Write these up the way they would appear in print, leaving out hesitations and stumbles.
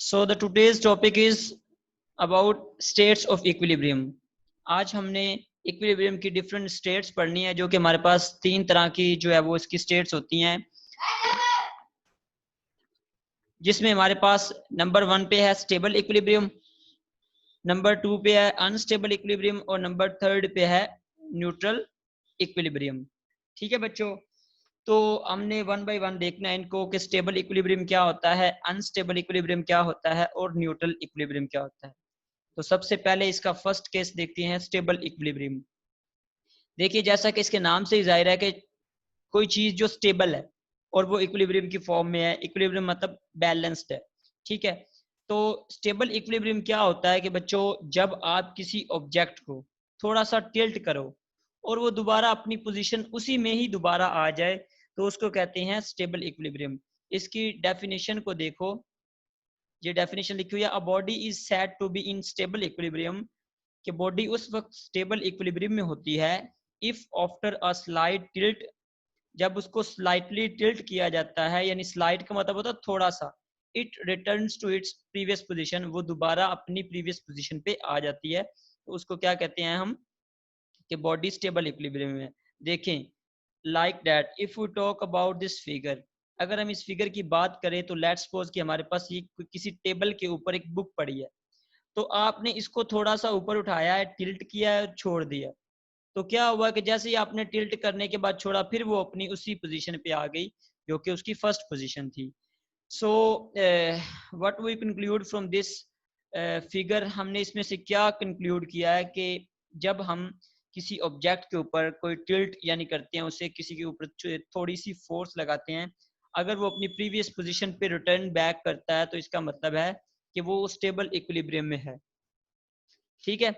So the today's topic is about states of equilibrium. आज हमने equilibrium की different states पढ़नी है, जो कि हमारे पास तीन तरह की जो है वो इसकी स्टेट्स होती हैं, जिसमें हमारे पास नंबर 1 पे है स्टेबल इक्विलिब्रियम, नंबर 2 पे है अनस्टेबल इक्विलिब्रियम और नंबर 3 पे है न्यूट्रल इक्विलिब्रियम। ठीक है बच्चों, तो हमने वन बाय वन देखना है इनको कि स्टेबल इक्विलिब्रियम क्या होता है, अनस्टेबल इक्विलिब्रियम क्या होता है और न्यूट्रल इक्विलिब्रियम क्या होता है। तो सबसे पहले इसका फर्स्ट केस देखते हैं, स्टेबल इक्विलिब्रियम। देखिए, जैसा कि इसके नाम से ही जाहिर है कि कोई चीज जो स्टेबल है और वो इक्विलिब्रियम की फॉर्म में है, इक्विलिब्रियम मतलब बैलेंस्ड है। ठीक है, तो स्टेबल इक्विलिब्रियम क्या होता है कि बच्चों, जब आप किसी ऑब्जेक्ट को थोड़ा सा टिल्ट करो और वो दोबारा अपनी पोजीशन उसी में ही दोबारा आ जाए, तो उसको कहते हैं स्टेबल इक्विलिब्रियम। इसकी डेफिनेशन को देखो, ये डेफिनेशन लिखी हुई है, a body is said to be in stable equilibrium, कि बॉडी उस वक्त स्टेबल इक्विलिब्रियम में होती है if after a slight tilt, जब उसको स्लाइटली टिल्ट किया जाता है, यानी स्लाइड का मतलब होता है थोड़ा सा, it returns to its previous position, वो दोबारा अपनी प्रीवियस पोजीशन पे आ जाती है, तो उसको क्या कहते हैं हम, कि बॉडी स्टेबल इक्विलिब्रियम में। देखें, like that if we talk about this figure, अगर हम इस फिगर की बात करें तो लेट्स सपोज कि हमारे पास ये किसी टेबल के ऊपर एक बुक पड़ी है, तो आपने इसको थोड़ा सा ऊपर उठाया है, टिल्ट किया है और छोड़ दिया, तो क्या हुआ कि जैसे ही आपने टिल्ट करने के बाद छोड़ा, फिर वो अपनी उसी पोजीशन पे आ गई जो कि उसकी फर्स्ट पोजीशन थी। So what we conclude from this figure, हमने इसमें से क्या कंक्लूड किया है कि जब हम किसी ऑब्जेक्ट के ऊपर कोई टिल्ट यानी करते हैं, उसे किसी के ऊपर थोड़ी सी फोर्स लगाते हैं, अगर वो अपनी प्रीवियस पोजीशन पे रिटर्न बैक करता है, तो इसका मतलब है कि वो स्टेबल इक्विलिब्रियम में है। ठीक है,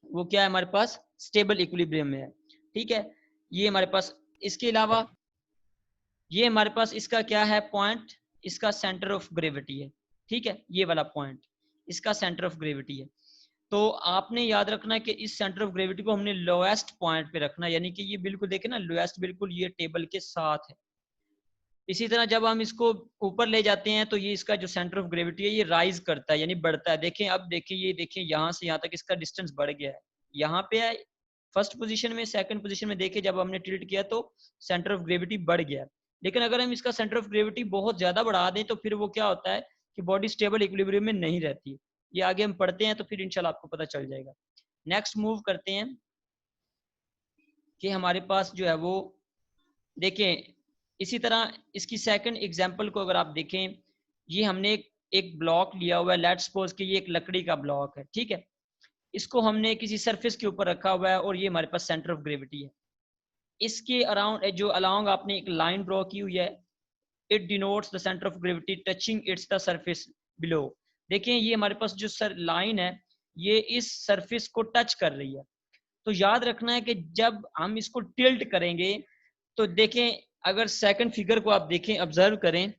वो क्या है, हमारे पास स्टेबल इक्विलिब्रियम में है। ठीक है, ये हमारे पास, इसके अलावा ये हमारे पास इसका क्या है पॉइंट, इसका सेंटर ऑफ ग्रेविटी है। ठीक है, ये वाला पॉइंट इसका सेंटर ऑफ ग्रेविटी है। तो आपने याद रखना है कि इस सेंटर ऑफ ग्रेविटी को हमने लोएस्ट पॉइंट पे रखना, यानी कि ये बिल्कुल देखे ना, लोएस्ट बिल्कुल ये टेबल के साथ है। इसी तरह जब हम इसको ऊपर ले जाते हैं, तो ये इसका जो सेंटर ऑफ ग्रेविटी है ये राइज करता है, यानी बढ़ता है। देखें, अब देखें, ये देखें, यहाँ से यहाँ तक इसका डिस्टेंस बढ़ गया है, यहाँ पे है फर्स्ट पोजीशन में, सेकंड पोजीशन में देखे जब हमने टिल्ट किया तो सेंटर ऑफ ग्रेविटी बढ़ गया। लेकिन अगर हम इसका सेंटर ऑफ ग्रेविटी बहुत ज्यादा बढ़ा दें, तो फिर वो क्या होता है कि बॉडी स्टेबल इक्विलिब्रियम में नहीं रहती। ये आगे हम पढ़ते हैं तो फिर इंशाल्लाह आपको पता चल जाएगा। नेक्स्ट मूव करते हैं कि हमारे पास जो है वो, देखें, इसी तरह इसकी सेकंड एग्जांपल को अगर आप देखें, ये हमने एक ब्लॉक लिया हुआ है, लेट्स सपोज कि ये एक लकड़ी का ब्लॉक है। ठीक है, इसको हमने किसी सरफेस के ऊपर रखा हुआ है और ये हमारे पास सेंटर ऑफ ग्रेविटी है। इसके अराउंड जो अलोंग आपने एक लाइन ड्रॉ की हुई है, it denotes the centre of gravity touching it's the surface below. देखें, ये हमारे पास जो लाइन है, ये इस सरफेस को टच कर रही है। तो याद रखना है कि जब हम इसको टिल्ट करेंगे, तो देखें, अगर सेकंड फिगर को आप देखें, ऑब्जर्व करें,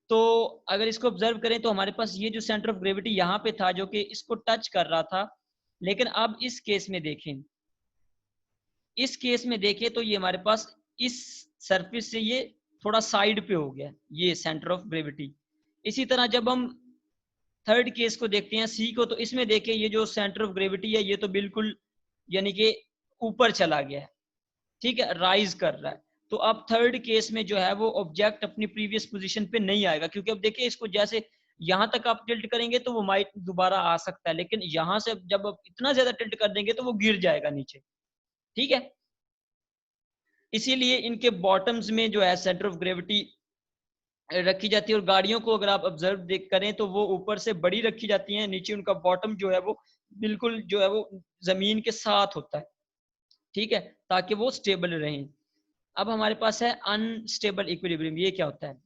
तो अगर इसको ऑब्जर्व करें तो हमारे पास ये जो सेंटर ऑफ ग्रेविटी यहाँ पे था, जो कि इसको टच कर रहा था, लेकिन अब इस केस में देखें, इस केस में देखें तो ये हमारे पास इस सरफेस से ये थोड़ा साइड पे हो गया, ये सेंटर ऑफ ग्रेविटी। इसी तरह जब हम थर्ड केस को देखते हैं, सी को, तो इसमें देखें, ये जो सेंटर ऑफ ग्रेविटी है ये तो बिल्कुल यानी कि ऊपर चला गया है। ठीक है, राइज कर रहा है। तो अब थर्ड केस में जो है वो ऑब्जेक्ट अपनी प्रीवियस पोजीशन पे नहीं आएगा, क्योंकि अब देखिए, इसको जैसे यहां तक आप टिल्ट करेंगे तो वो माइट दोबारा आ सकता है, लेकिन यहां से जब आप इतना ज्यादा टिल्ट कर देंगे तो वो गिर जाएगा नीचे। ठीक है, इसीलिए इनके बॉटम्स में जो है सेंटर ऑफ ग्रेविटी रखी जाती है, और गाड़ियों को अगर आप ऑब्जर्व देख करें तो वो ऊपर से बड़ी रखी जाती हैं, नीचे उनका बॉटम जो है वो बिल्कुल जो है वो जमीन के साथ होता है। ठीक है, ताकि वो स्टेबल रहें। अब हमारे पास है अनस्टेबल इक्विलिब्रियम। ये क्या होता है,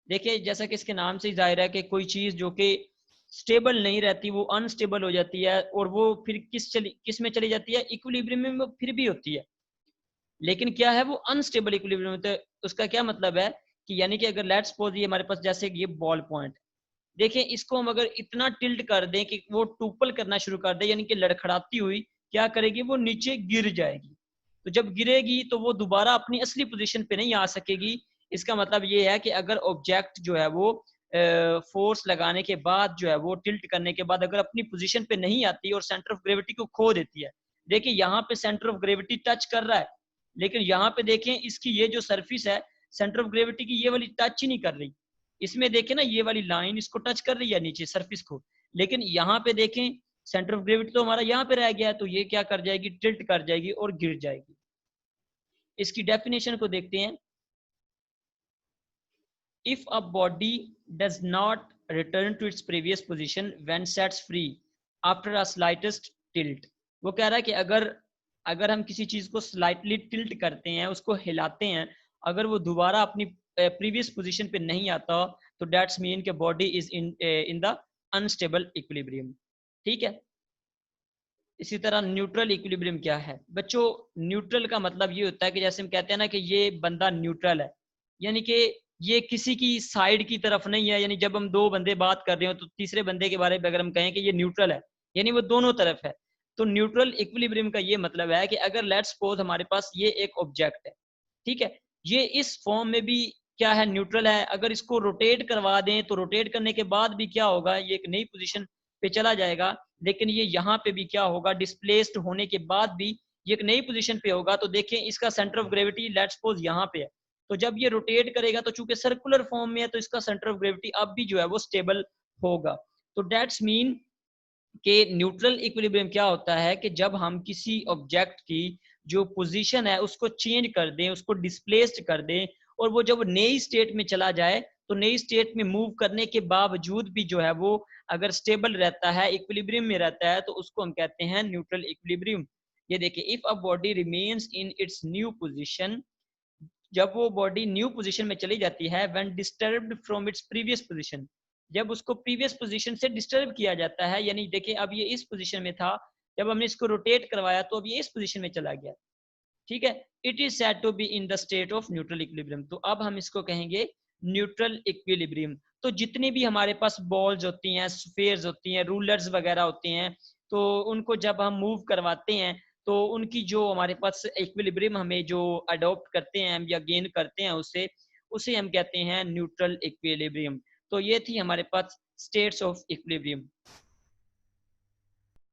देखिए, जैसा कि इसके नाम से ही जाहिर है कि कोई चीज जो कि स्टेबल नहीं रहती वो अनस्टेबल हो जाती है, और वो फिर किस में चली जाती है, इक्विलिब्रियम में वो फिर भी होती है, लेकिन क्या है, वो अनस्टेबल इक्विलिब्रियम होता है। उसका क्या मतलब है कि यानी कि अगर लेट्स सपोज ये हमारे पास जैसे ये बॉल पॉइंट, देखिए, इसको हम अगर इतना टिल्ट कर दें कि वो टूपल करना शुरू कर दे, यानी कि लड़खड़ाती हुई क्या करेगी, वो नीचे गिर जाएगी। तो जब गिरेगी तो वो दोबारा अपनी असली पोजीशन पे नहीं आ सकेगी। इसका मतलब ये है कि अगर ऑब्जेक्ट जो है वो फोर्स लगाने के बाद जो है वो टिल्ट करने के बाद अगर अपनी पोजीशन पे नहीं आती और सेंटर ऑफ ग्रेविटी को खो देती है। देखिए यहाँ पे सेंटर ऑफ ग्रेविटी टच कर रहा है, लेकिन यहाँ पे देखें इसकी ये जो सरफेस है सेंटर ऑफ ग्रेविटी की ये वाली टच ही नहीं कर रही। इसमें देखें ना ये वाली लाइन इसको टच कर रही है नीचे सरफेस को, लेकिन यहाँ पे देखें सेंटर ऑफ ग्रेविटी तो हमारा यहाँ पे रह गया है, तो ये क्या कर जाएगी, टिल्ट कर जाएगी और गिर जाएगी। इसकी डेफिनेशन को देखते हैं। If a body does not return to its previous position when sets free after a slightest tilt, वो कह रहा है कि अगर हम किसी चीज को स्लाइटली टिल्ट करते हैं, उसको हिलाते हैं, अगर वो दोबारा अपनी प्रीवियस पोजीशन पे नहीं आता तो दैट्स मीन के body is in the unstable equilibrium. ठीक है। इसी तरह न्यूट्रल इक्विलिब्रियम क्या है बच्चों? न्यूट्रल का मतलब ये होता है कि जैसे हम कहते हैं ना कि ये बंदा न्यूट्रल है, यानी कि ये किसी की साइड की तरफ नहीं है। यानी जब हम दो बंदे बात कर रहे हो तो तीसरे बंदे के बारे में अगर हम कहें कि ये न्यूट्रल है, यानी वो दोनों तरफ है। तो न्यूट्रल इक्विलिब्रियम का ये मतलब है कि अगर लेट्स सपोज हमारे पास ये एक ऑब्जेक्ट है, ठीक है, ये इस फॉर्म में भी क्या है, न्यूट्रल है। अगर इसको रोटेट करवा दें तो रोटेट करने के बाद भी क्या होगा, ये एक नई पोजीशन पे चला जाएगा। लेकिन ये यहाँ पे भी क्या होगा, डिस्प्लेस्ड होने के बाद भी ये एक नई पोजीशन पे होगा। तो देखें इसका centre of gravity let's suppose यहाँ पे है, तो जब ये रोटेट करेगा तो चूंकि सर्कुलर फॉर्म में है तो इसका सेंटर ऑफ ग्रेविटी अब भी जो है वो स्टेबल होगा। तो दैट्स मीन कि न्यूट्रल इक्विलिब्रियम क्या होता है कि जब हम किसी ऑब्जेक्ट की जो पोजीशन है उसको चेंज कर दें, उसको डिस्प्लेस्ड कर दें, और वो जब नई स्टेट में चला जाए तो नई स्टेट में मूव करने के बावजूद भी जो है वो अगर स्टेबल रहता है, इक्विलिब्रियम में रहता है, तो उसको हम कहते हैं न्यूट्रल इक्विलिब्रियम। ये देखिए, if a body remains in its new position, जब वो बॉडी न्यू पोजीशन में चली जाती है, when disturbed from its previous position, जब उसको प्रीवियस पोजीशन से डिस्टर्ब किया जाता है, यानी देखिए अब ये इस पोजीशन में था, जब हमने इसको रोटेट करवाया तो अब ये इस पोजीशन में चला गया। ठीक है, it is said to be in the state of neutral equilibrium. तो अब हम इसको कहेंगे न्यूट्रल इक्विलिब्रियम। तो जितनी भी हमारे पास बॉल्स होती हैं, स्फीयर्स होती हैं, रूलर्स वगैरह होते हैं, तो उनको जब हम मूव करवाते हैं तो उनकी जो हमारे पास इक्विलिब्रियम हमें जो अडॉप्ट करते हैं या गेन करते हैं उसे हम कहते हैं न्यूट्रल इक्विलिब्रियम। तो ये थी हमारे पास स्टेट्स ऑफ इक्विलिब्रियम।